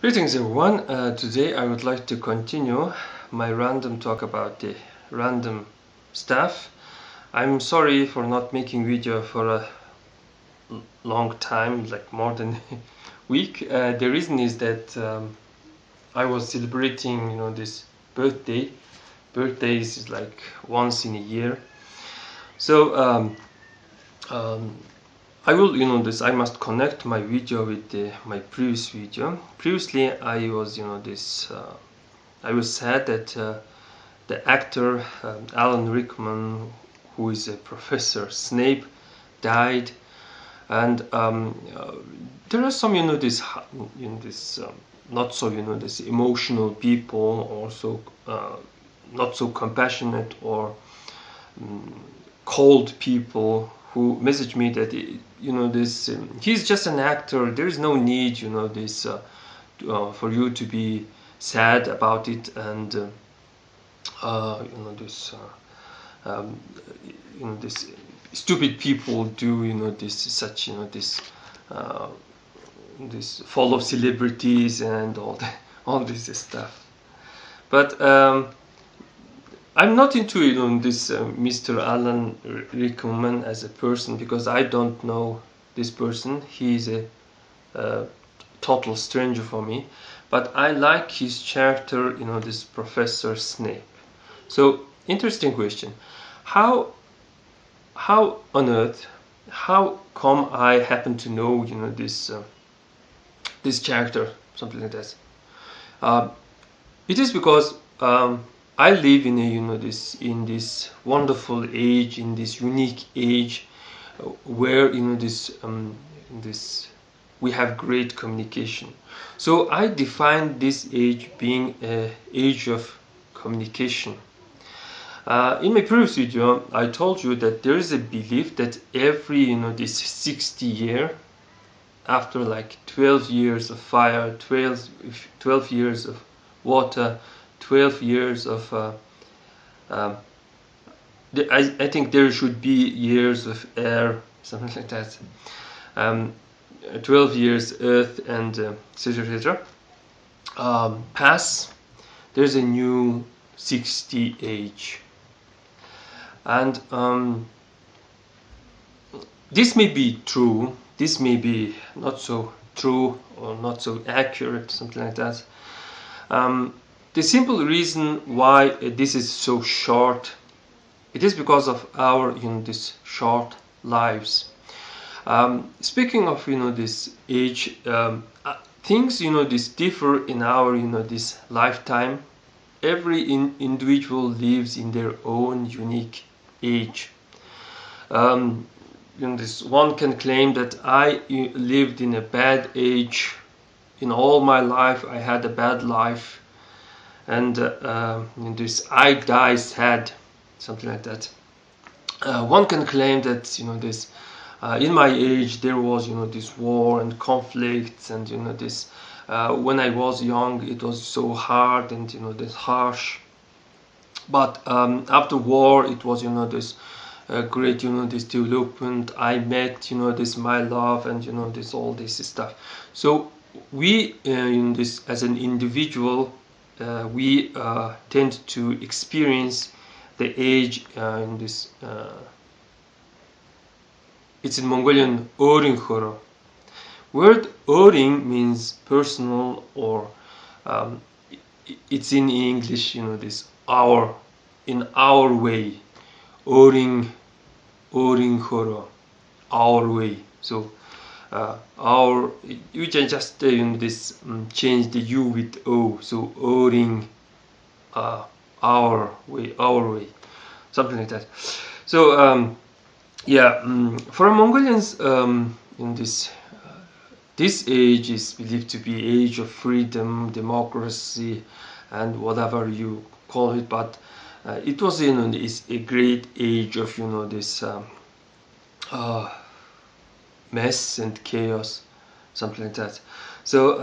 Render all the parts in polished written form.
Greetings everyone. Today I would like to continue my random talk about the random stuff. I'm sorry for not making video for a long time, like more than a week. The reason is that I was celebrating, this birthday. Birthdays is like once in a year. So I will, I must connect my video with my previous video. Previously, I was, I was sad that the actor Alan Rickman, who is a Professor Snape, died, and there are some, not so, this emotional people, also not so compassionate or cold people who message me that he's just an actor. There is no need, for you to be sad about it, and this stupid people do this follow celebrities and all this stuff. But I'm not into this Mr. Alan Rickman as a person, because I don't know this person. He's a total stranger for me. But I like his character, this Professor Snape. So, interesting question. How on earth, how come I happen to know, this character, something like that? It is because I live in a this wonderful age, in this unique age, where this we have great communication. So I define this age being an age of communication. In my previous video, I told you that there is a belief that every this 60 year, after like 12 years of fire, 12 years of water, 12 years of I think there should be years of air, something like that. 12 years earth and etc. Pass, there's a new 60 age. And this may be true, this may be not so true or not so accurate, something like that. The simple reason why this is so short, it is because of our this short lives. Speaking of this age, things this differ in our this lifetime. Every individual lives in their own unique age. This one can claim that I lived in a bad age. In all my life I had a bad life, and this I die sad, something like that. One can claim that this in my age there was this war and conflicts, and this when I was young it was so hard and this harsh. But after war it was this great this development. I met this my love, and this all this stuff. So we in this as an individual, we tend to experience the age in this it's in Mongolian Ooriin. Word Ooriin means personal, or it's in English this our, in our way. Ooriin our way. So our, you can just this change the U with O. So Ooriin, our way, something like that. So yeah, for Mongolians, in this age is believed to be age of freedom, democracy, and whatever you call it. But it was is a great age of this mess and chaos, something like that. So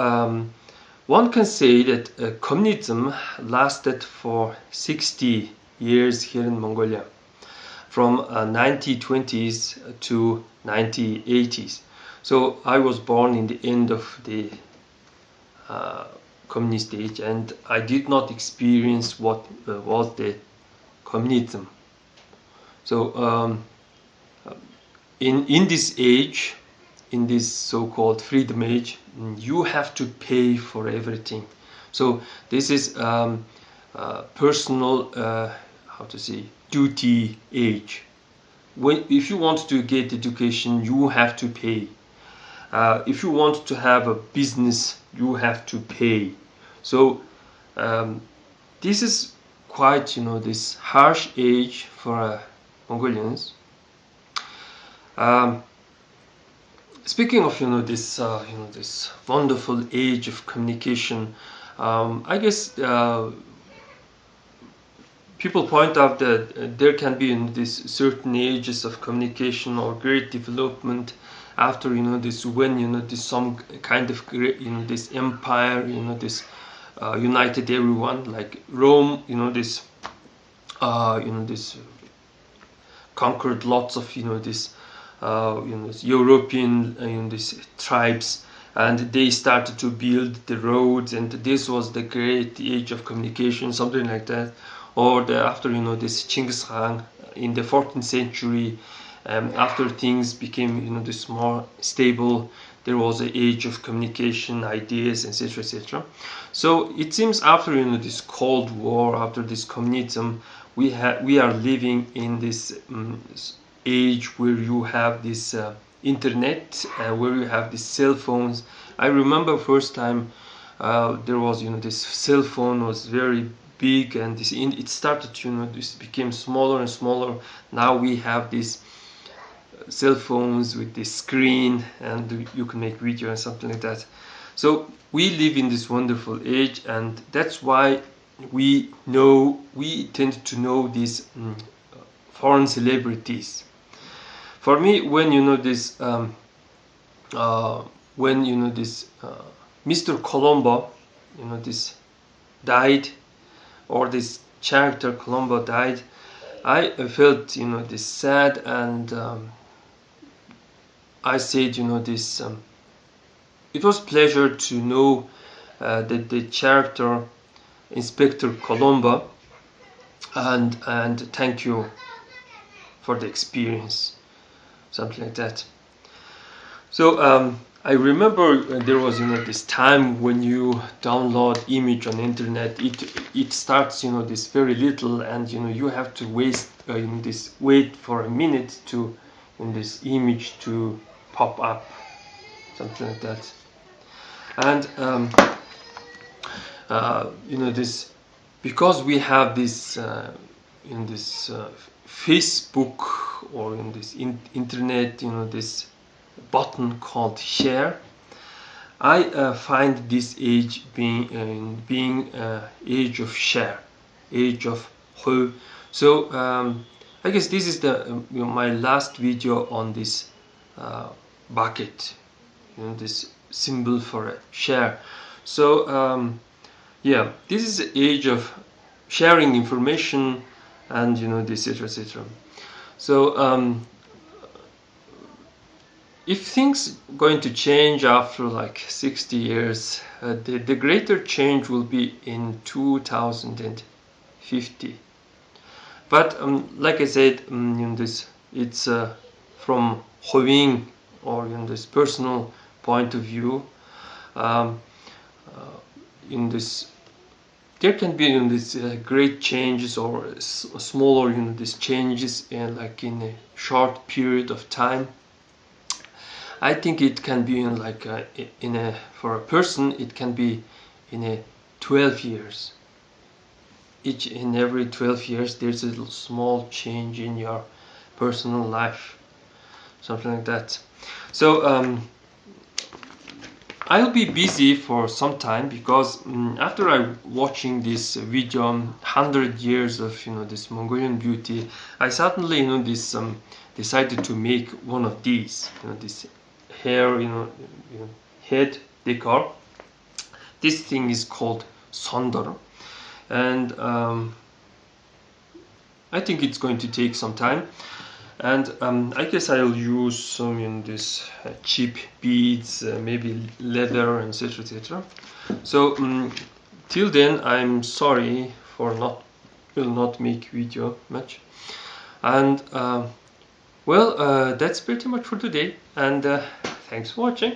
one can say that communism lasted for 60 years here in Mongolia, from 1920s to 1980s. So I was born in the end of the communist age, and I did not experience what was the communism. So in this age, in this so-called freedom age, you have to pay for everything. So this is personal, how to say, duty age. If you want to get education, you have to pay. If you want to have a business, you have to pay. So this is quite, this harsh age for Mongolians. Speaking of, this, this wonderful age of communication, I guess people point out that there can be these certain ages of communication or great development after this, when this some kind of great, this empire, this united everyone, like Rome, this this conquered lots of this this European these tribes, and they started to build the roads, and this was the great age of communication, something like that. Or after this Genghis Khan in the 14th century, after things became this more stable, there was an age of communication, ideas, etc., etc. So it seems after this Cold War, after this communism, we are living in this age where you have this internet, where you have these cell phones. I remember first time there was this cell phone was very big, and it started this became smaller and smaller. Now we have these cell phones with this screen, and you can make video and something like that. So we live in this wonderful age, and that's why we tend to know these foreign celebrities. For me, when this when this Mr. Colombo this died, or this character Colombo died, I felt this sad, and I said this it was pleasure to know that the character Inspector Colombo, and thank you for the experience, something like that. So I remember there was this time when you download image on internet, it starts this very little, and you have to wait for a minute to this image to pop up, something like that. And this, because we have this in this Facebook, or in this internet, this button called share, I find this age being age of share, age of HUN. So I guess this is the my last video on this bucket, this symbol for a share. So yeah, this is the age of sharing information, and this, etc., etc. So if things going to change after like 60 years, the greater change will be in 2050. But like I said, this it's from Ooriin, or this personal point of view. In this, there can be this great changes, or smaller this changes like in a short period of time. I think it can be like for a person it can be in a 12 years. Each and every 12 years there's a little small change in your personal life, something like that. So I'll be busy for some time, because after I watching this video 100 years of this Mongolian beauty, I suddenly this decided to make one of these, this hair, head decor. This thing is called sondor, and I think it's going to take some time. and I guess I'll use some in this cheap beads, maybe leather, etc, etc. So till then, I'm sorry for will not make video much, and well, that's pretty much for today, and thanks for watching.